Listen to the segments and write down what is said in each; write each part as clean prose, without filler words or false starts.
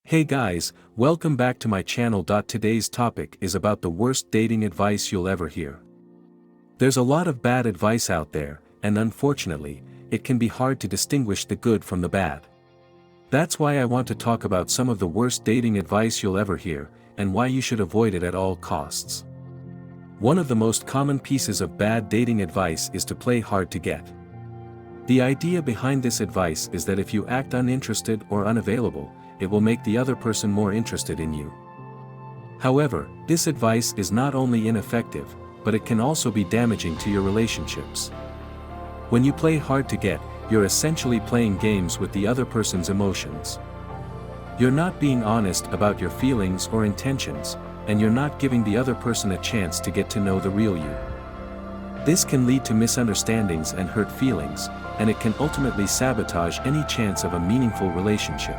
Hey guys, welcome back to my channel. Today's topic is about the worst dating advice you'll ever hear. There's a lot of bad advice out there, and unfortunately, it can be hard to distinguish the good from the bad. That's why I want to talk about some of the worst dating advice you'll ever hear, and why you should avoid it at all costs. One of the most common pieces of bad dating advice is to play hard to get. The idea behind this advice is that if you act uninterested or unavailable, it will make the other person more interested in you. However, this advice is not only ineffective, but it can also be damaging to your relationships. When you play hard to get, you're essentially playing games with the other person's emotions. You're not being honest about your feelings or intentions, and you're not giving the other person a chance to get to know the real you. This can lead to misunderstandings and hurt feelings, and it can ultimately sabotage any chance of a meaningful relationship.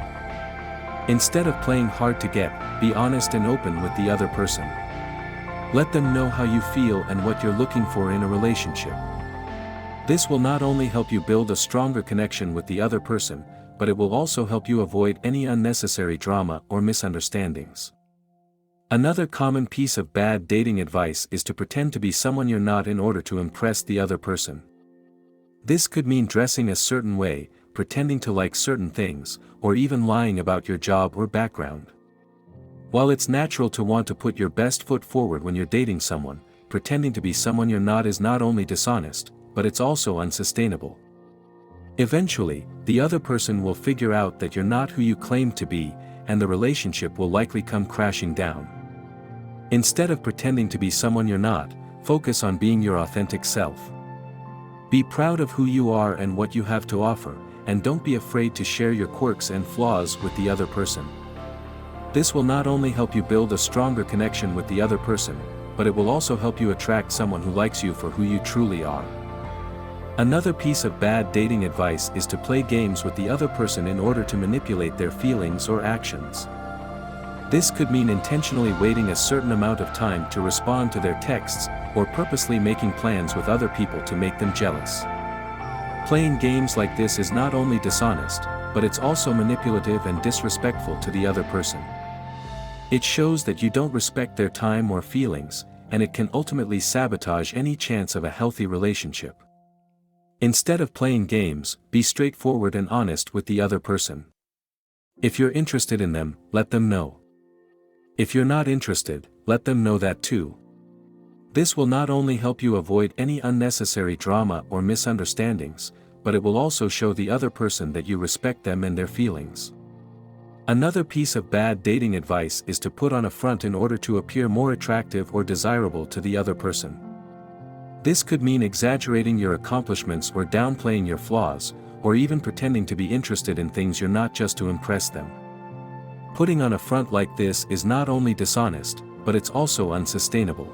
Instead of playing hard to get, be honest and open with the other person. Let them know how you feel and what you're looking for in a relationship. This will not only help you build a stronger connection with the other person, but it will also help you avoid any unnecessary drama or misunderstandings. Another common piece of bad dating advice is to pretend to be someone you're not in order to impress the other person. This could mean dressing a certain way, pretending to like certain things, or even lying about your job or background. While it's natural to want to put your best foot forward when you're dating someone, pretending to be someone you're not is not only dishonest, but it's also unsustainable. Eventually, the other person will figure out that you're not who you claim to be, and the relationship will likely come crashing down. Instead of pretending to be someone you're not, focus on being your authentic self. Be proud of who you are and what you have to offer, and don't be afraid to share your quirks and flaws with the other person. This will not only help you build a stronger connection with the other person, but it will also help you attract someone who likes you for who you truly are. Another piece of bad dating advice is to play games with the other person in order to manipulate their feelings or actions. This could mean intentionally waiting a certain amount of time to respond to their texts, or purposely making plans with other people to make them jealous. Playing games like this is not only dishonest, but it's also manipulative and disrespectful to the other person. It shows that you don't respect their time or feelings, and it can ultimately sabotage any chance of a healthy relationship. Instead of playing games, be straightforward and honest with the other person. If you're interested in them, let them know. If you're not interested, let them know that too. This will not only help you avoid any unnecessary drama or misunderstandings, but it will also show the other person that you respect them and their feelings. Another piece of bad dating advice is to put on a front in order to appear more attractive or desirable to the other person. This could mean exaggerating your accomplishments or downplaying your flaws, or even pretending to be interested in things you're not just to impress them. Putting on a front like this is not only dishonest, but it's also unsustainable.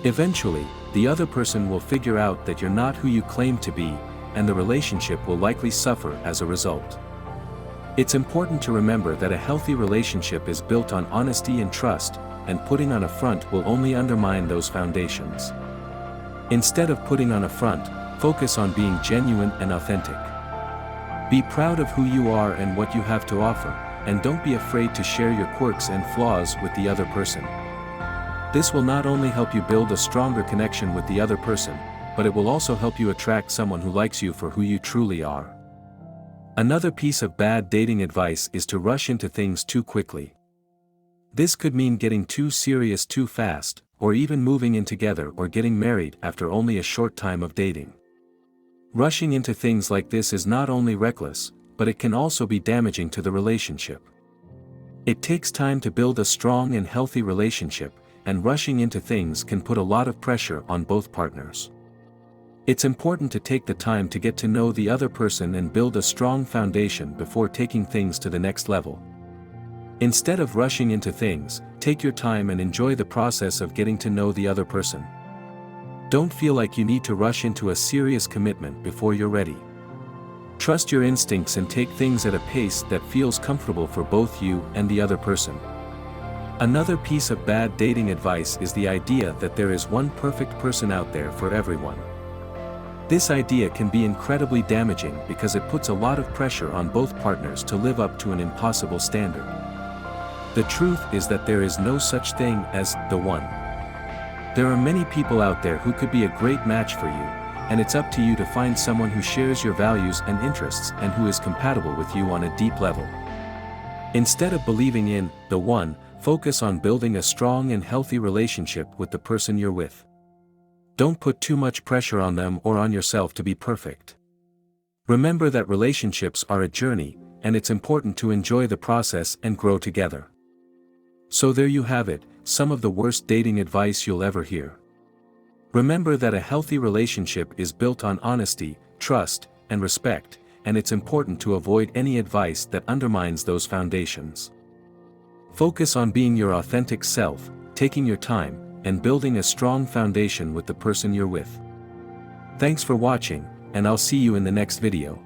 Eventually, the other person will figure out that you're not who you claim to be, and the relationship will likely suffer as a result. It's important to remember that a healthy relationship is built on honesty and trust, and putting on a front will only undermine those foundations. Instead of putting on a front, focus on being genuine and authentic. Be proud of who you are and what you have to offer, and don't be afraid to share your quirks and flaws with the other person. This will not only help you build a stronger connection with the other person, but it will also help you attract someone who likes you for who you truly are. Another piece of bad dating advice is to rush into things too quickly. This could mean getting too serious too fast, or even moving in together or getting married after only a short time of dating. Rushing into things like this is not only reckless, but it can also be damaging to the relationship. It takes time to build a strong and healthy relationship, and rushing into things can put a lot of pressure on both partners. It's important to take the time to get to know the other person and build a strong foundation before taking things to the next level. Instead of rushing into things, take your time and enjoy the process of getting to know the other person. Don't feel like you need to rush into a serious commitment before you're ready. Trust your instincts and take things at a pace that feels comfortable for both you and the other person. Another piece of bad dating advice is the idea that there is one perfect person out there for everyone. This idea can be incredibly damaging because it puts a lot of pressure on both partners to live up to an impossible standard. The truth is that there is no such thing as the one. There are many people out there who could be a great match for you, and it's up to you to find someone who shares your values and interests and who is compatible with you on a deep level. Instead of believing in the one, focus on building a strong and healthy relationship with the person you're with. Don't put too much pressure on them or on yourself to be perfect. Remember that relationships are a journey, and it's important to enjoy the process and grow together. So there you have it, some of the worst dating advice you'll ever hear. Remember that a healthy relationship is built on honesty, trust, and respect, and it's important to avoid any advice that undermines those foundations. Focus on being your authentic self, taking your time, and building a strong foundation with the person you're with. Thanks for watching, and I'll see you in the next video.